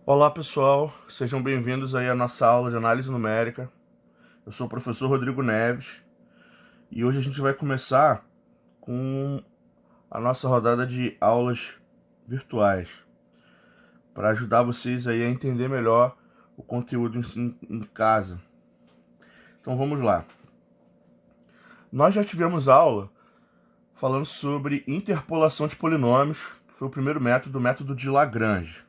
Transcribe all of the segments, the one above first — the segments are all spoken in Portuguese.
Olá pessoal, sejam bem-vindos aí à nossa aula de análise numérica. Eu sou o professor Rodrigo Neves e hoje a gente vai começar com a nossa rodada de aulas virtuais para ajudar vocês aí a entender melhor o conteúdo em casa. Então vamos lá. Nós já tivemos aula falando sobre interpolação de polinômios, que foi o primeiro método, o método de Lagrange.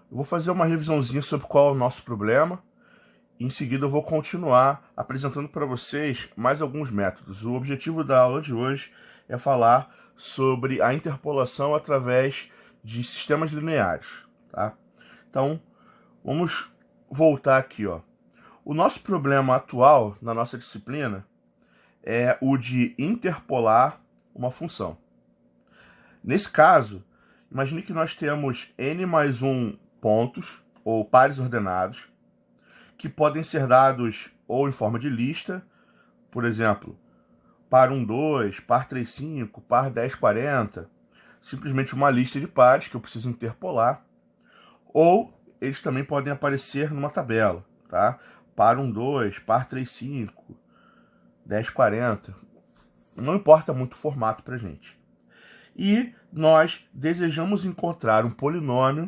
Eu vou fazer uma revisãozinha sobre qual é o nosso problema. Em seguida, eu vou continuar apresentando para vocês mais alguns métodos. O objetivo da aula de hoje é falar sobre a interpolação através de sistemas lineares. Tá? Então, vamos voltar aqui. O nosso problema atual na nossa disciplina é o de interpolar uma função. Nesse caso, imagine que nós temos n mais 1 pontos, ou pares ordenados, que podem ser dados ou em forma de lista, por exemplo, par 1, 2, par 3, 5, par 10, 40, simplesmente uma lista de pares que eu preciso interpolar, ou eles também podem aparecer numa tabela, tá? Par 1, 2, par 3, 5, 10, 40, não importa muito o formato para gente. E nós desejamos encontrar um polinômio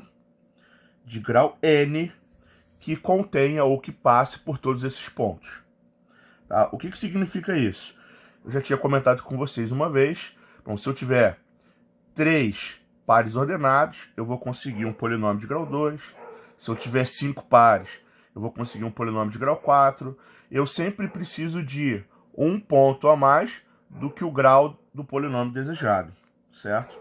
de grau n que contenha ou que passe por todos esses pontos. Tá? O que significa isso? Eu já tinha comentado com vocês uma vez. Bom, se eu tiver 3 pares ordenados, eu vou conseguir um polinômio de grau 2. Se eu tiver 5 pares, eu vou conseguir um polinômio de grau 4. Eu sempre preciso de um ponto a mais do que o grau do polinômio desejado, certo?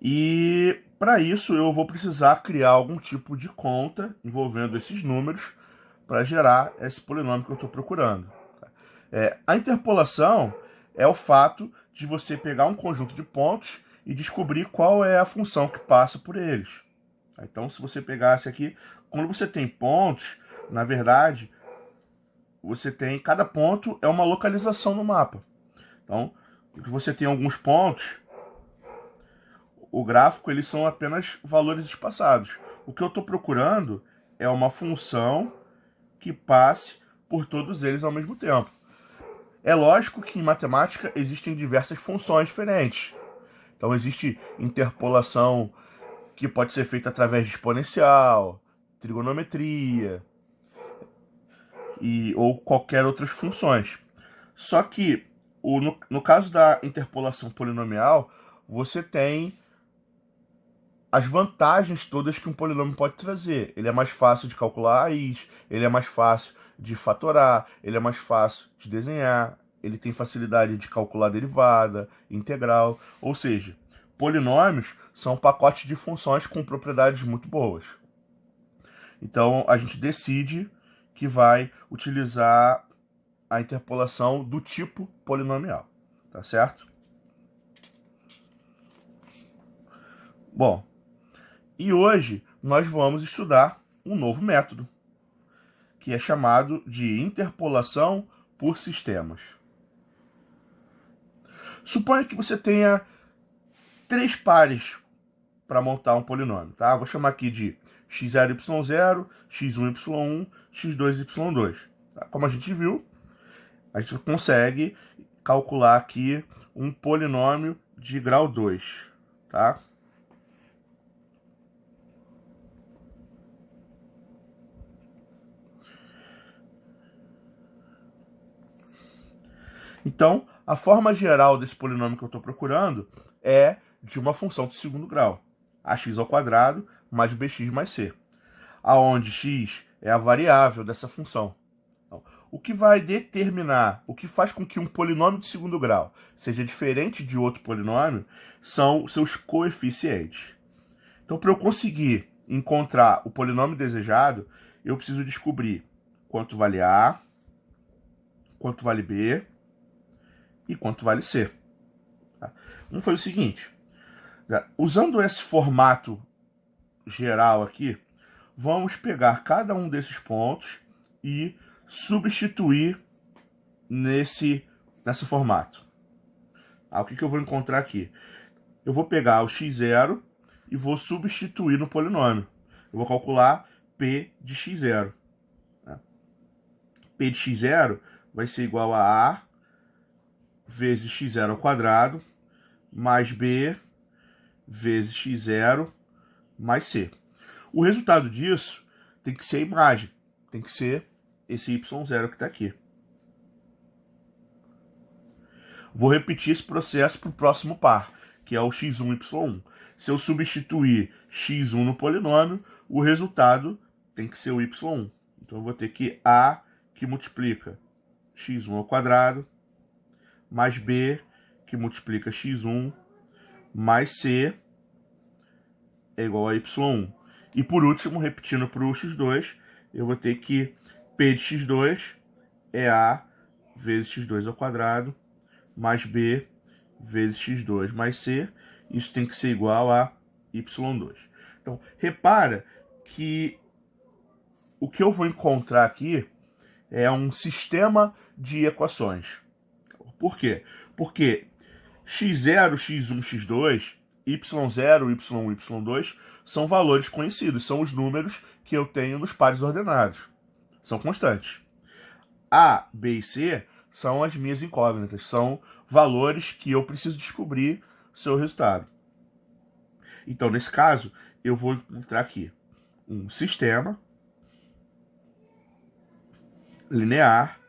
E para isso eu vou precisar criar algum tipo de conta envolvendo esses números para gerar esse polinômio que eu estou procurando. A interpolação é o fato de você pegar um conjunto de pontos e descobrir qual é a função que passa por eles. Então, se você pegasse aqui, quando você tem pontos, na verdade, cada ponto é uma localização no mapa. Então, você tem alguns pontos, o gráfico, eles são apenas valores espaçados. O que eu estou procurando é uma função que passe por todos eles ao mesmo tempo. É lógico que em matemática existem diversas funções diferentes. Então existe interpolação que pode ser feita através de exponencial, trigonometria ou qualquer outras funções. Só que no caso da interpolação polinomial, você tem as vantagens todas que um polinômio pode trazer. Ele é mais fácil de calcular a raiz, ele é mais fácil de fatorar, ele é mais fácil de desenhar, ele tem facilidade de calcular derivada, integral, ou seja, polinômios são pacotes de funções com propriedades muito boas. Então a gente decide que vai utilizar a interpolação do tipo polinomial, tá certo? Bom, e hoje nós vamos estudar um novo método, que é chamado de interpolação por sistemas. Suponha que você tenha 3 pares para montar um polinômio, tá? Vou chamar aqui de x0y0, x1y1, x2y2. Tá? Como a gente viu, a gente consegue calcular aqui um polinômio de grau 2, tá? Então, a forma geral desse polinômio que eu estou procurando é de uma função de segundo grau, ax² mais bx mais c, aonde x é a variável dessa função. Então, o que vai determinar, o que faz com que um polinômio de segundo grau seja diferente de outro polinômio, são os seus coeficientes. Então, para eu conseguir encontrar o polinômio desejado, eu preciso descobrir quanto vale A, quanto vale B e quanto vale C. Tá? Vamos fazer o seguinte, usando esse formato geral aqui, vamos pegar cada um desses pontos e substituir nesse formato. O que eu vou encontrar aqui? Eu vou pegar o x0 e vou substituir no polinômio. Eu vou calcular P de x0. P de x0 vai ser igual a A vezes x0 ao quadrado mais B vezes x0 mais C. O resultado disso tem que ser a imagem, tem que ser esse y0 que está aqui. Vou repetir esse processo para o próximo par, que é o x1, y1. Se eu substituir x1 no polinômio, o resultado tem que ser o y1. Então eu vou ter que A, que multiplica x1 ao quadrado, mais B, que multiplica x1, mais C, é igual a y1. E por último, repetindo para o x2, eu vou ter que P de x2 é A vezes x2 ao quadrado, mais B vezes x2 mais C. Isso tem que ser igual a y2. Então, repara que o que eu vou encontrar aqui é um sistema de equações. Por quê? Porque x0, x1, x2, y0, y1, y2 são valores conhecidos, são os números que eu tenho nos pares ordenados. São constantes. A, B e C são as minhas incógnitas, são valores que eu preciso descobrir o seu resultado. Então, nesse caso, eu vou encontrar aqui um sistema linear,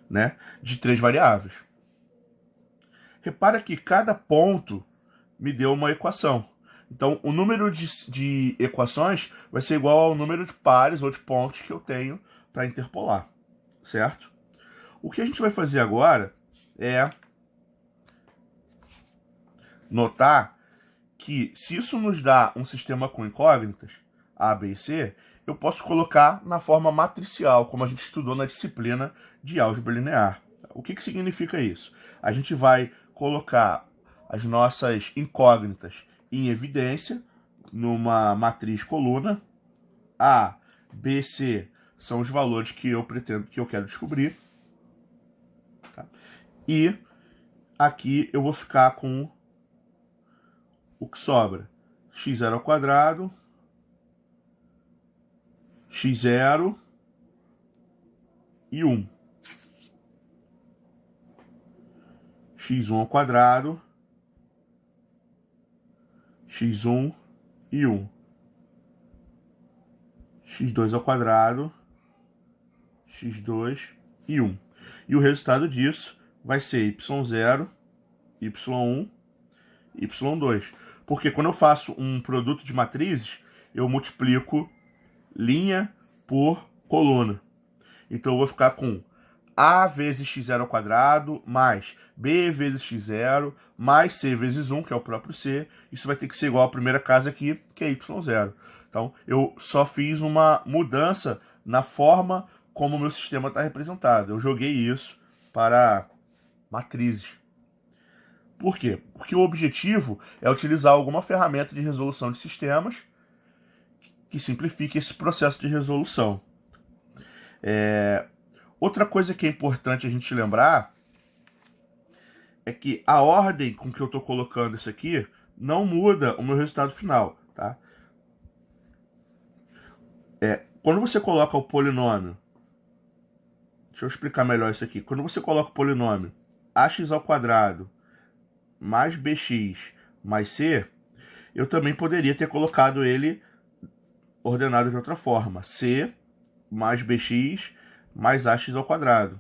né, de 3 variáveis. Repara que cada ponto me deu uma equação. Então, o número de equações vai ser igual ao número de pares ou de pontos que eu tenho para interpolar, certo? O que a gente vai fazer agora é notar que, se isso nos dá um sistema com incógnitas, A, B e C, eu posso colocar na forma matricial, como a gente estudou na disciplina de álgebra linear. O que significa isso? A gente vai colocar as nossas incógnitas em evidência numa matriz coluna. A, B, C são os valores que eu quero descobrir. Tá? E aqui eu vou ficar com o que sobra. x0 ao quadrado, x0 e 1. x1 ao quadrado, x1 e 1. x2 ao quadrado, x2 e 1. E o resultado disso vai ser y0, y1, y2. Porque quando eu faço um produto de matrizes, eu multiplico linha por coluna. Então eu vou ficar com A vezes x0 ao quadrado, mais B vezes x0, mais C vezes 1, que é o próprio C. Isso vai ter que ser igual à primeira casa aqui, que é y0. Então eu só fiz uma mudança na forma como o meu sistema está representado. Eu joguei isso para matrizes. Por quê? Porque o objetivo é utilizar alguma ferramenta de resolução de sistemas que simplifique esse processo de resolução. Outra coisa que é importante a gente lembrar é que a ordem com que eu estou colocando isso aqui não muda o meu resultado final. Tá? Quando você coloca o polinômio, deixa eu explicar melhor isso aqui. Quando você coloca o polinômio ax ao quadrado mais bx mais c, eu também poderia ter colocado ele ordenado de outra forma. C mais bx mais ax ao quadrado.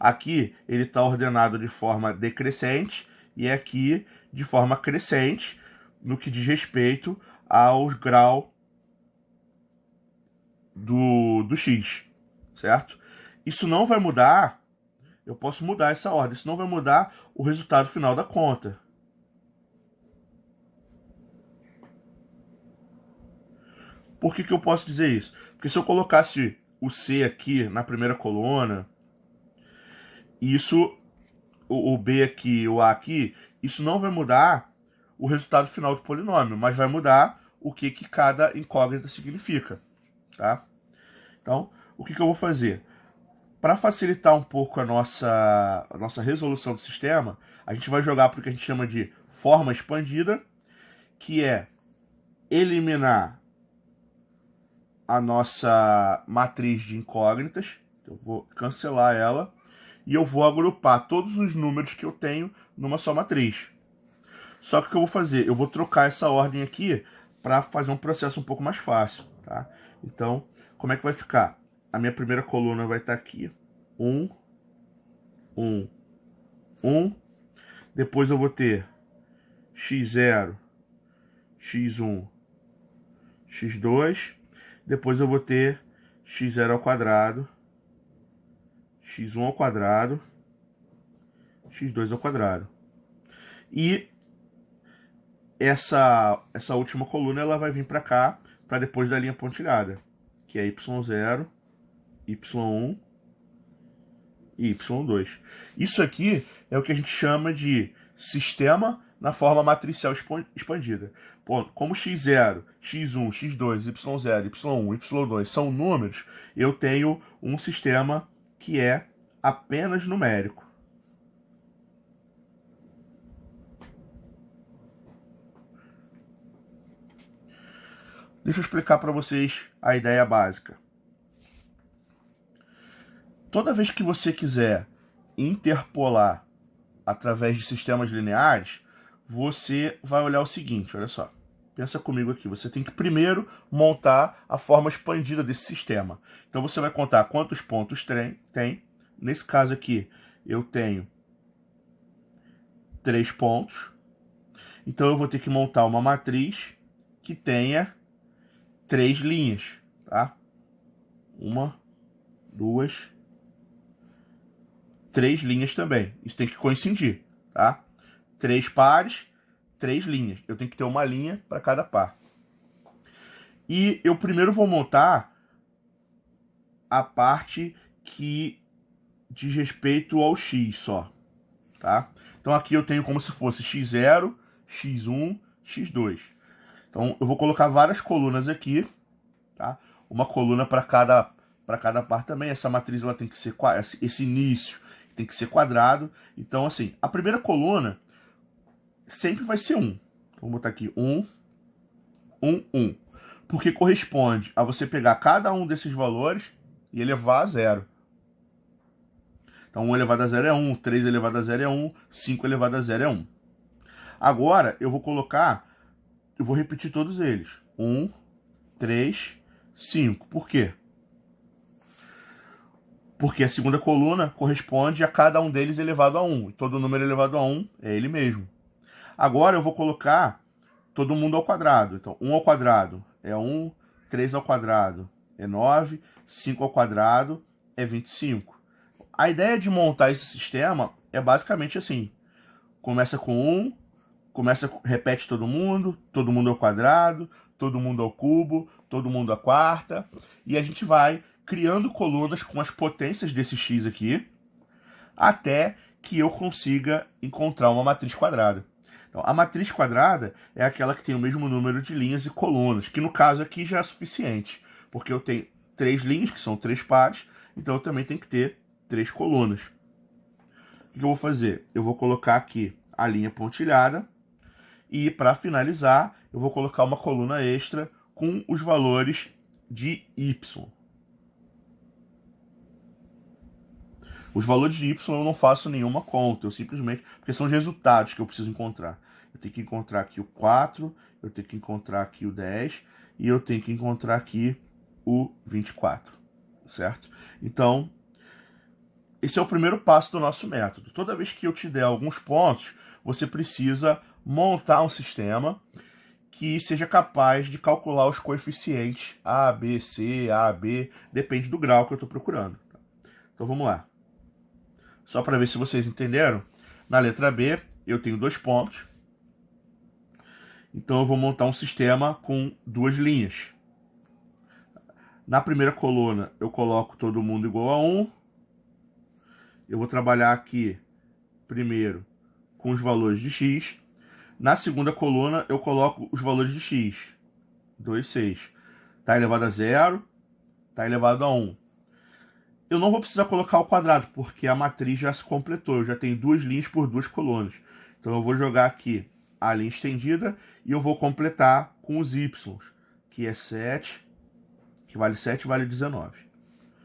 Aqui ele está ordenado de forma decrescente e aqui de forma crescente no que diz respeito aos graus do x, certo? Isso não vai mudar, eu posso mudar essa ordem, isso não vai mudar o resultado final da conta. Por que eu posso dizer isso? Porque se eu colocasse o C aqui na primeira coluna, isso, o B aqui, o A aqui, isso não vai mudar o resultado final do polinômio, mas vai mudar o que cada incógnita significa. Tá? Então, o que eu vou fazer? Para facilitar um pouco a nossa resolução do sistema, a gente vai jogar para o que a gente chama de forma expandida, que é eliminar a nossa matriz de incógnitas. Eu vou cancelar ela e eu vou agrupar todos os números que eu tenho numa só matriz. Só que o que eu vou fazer? Eu vou trocar essa ordem aqui para fazer um processo um pouco mais fácil, tá? Então, como é que vai ficar? A minha primeira coluna vai estar aqui. 1, 1, 1. Depois eu vou ter x0, x1, x2. Depois eu vou ter x0 ao quadrado, x1 ao quadrado, x2 ao quadrado. E essa última coluna ela vai vir para cá, para depois da linha pontilhada, que é y0, y1 e y2. Isso aqui é o que a gente chama de sistema na forma matricial expandida. Como x0, x1, x2, y0, y1, y2 são números, eu tenho um sistema que é apenas numérico. Deixa eu explicar para vocês a ideia básica. Toda vez que você quiser interpolar através de sistemas lineares, você vai olhar o seguinte, olha só. Pensa comigo aqui, você tem que primeiro montar a forma expandida desse sistema. Então você vai contar quantos pontos tem. Nesse caso aqui, eu tenho 3 pontos. Então eu vou ter que montar uma matriz que tenha 3 linhas, tá? 1, 2, 3 linhas também. Isso tem que coincidir, tá? 3 pares, 3 linhas. Eu tenho que ter uma linha para cada par. E eu primeiro vou montar a parte que diz respeito ao x só, tá? Então aqui eu tenho como se fosse x0, x1, x2. Então eu vou colocar várias colunas aqui, tá? Uma coluna para cada par também. Essa matriz ela tem que ser esse início tem que ser quadrado. Então assim, a primeira coluna sempre vai ser 1. Então, vou botar aqui 1, 1, 1. Porque corresponde a você pegar cada um desses valores e elevar a 0. Então 1 elevado a 0 é 1, 3 elevado a 0 é 1, 5 elevado a 0 é 1. Agora eu vou repetir todos eles. 1, 3, 5. Por quê? Porque a segunda coluna corresponde a cada um deles elevado a 1. E todo número elevado a 1 é ele mesmo. Agora eu vou colocar todo mundo ao quadrado. Então 1 ao quadrado é 1, 3 ao quadrado é 9, 5 ao quadrado é 25. A ideia de montar esse sistema é basicamente assim. Começa com 1, repete todo mundo ao quadrado, todo mundo ao cubo, todo mundo à quarta. E a gente vai criando colunas com as potências desse x aqui, até que eu consiga encontrar uma matriz quadrada. Então, a matriz quadrada é aquela que tem o mesmo número de linhas e colunas, que no caso aqui já é suficiente, porque eu tenho 3 linhas, que são 3 pares, então eu também tenho que ter 3 colunas. O que eu vou fazer? Eu vou colocar aqui a linha pontilhada, e para finalizar, eu vou colocar uma coluna extra com os valores de y. Os valores de y eu não faço nenhuma conta, eu simplesmente, porque são os resultados que eu preciso encontrar. Eu tenho que encontrar aqui o 4, eu tenho que encontrar aqui o 10 e eu tenho que encontrar aqui o 24, certo? Então, esse é o primeiro passo do nosso método. Toda vez que eu te der alguns pontos, você precisa montar um sistema que seja capaz de calcular os coeficientes A, B, C, A, B, depende do grau que eu estou procurando. Então vamos lá. Só para ver se vocês entenderam, na letra B eu tenho 2 pontos. Então eu vou montar um sistema com 2 linhas. Na primeira coluna eu coloco todo mundo igual a 1. Eu vou trabalhar aqui primeiro com os valores de x. Na segunda coluna eu coloco os valores de x. 2, 6. Está elevado a 0, está elevado a 1. Eu não vou precisar colocar o quadrado, porque a matriz já se completou. Eu já tenho 2 linhas por 2 colunas. Então eu vou jogar aqui a linha estendida e eu vou completar com os y, que é 7, que vale 7 vale 19.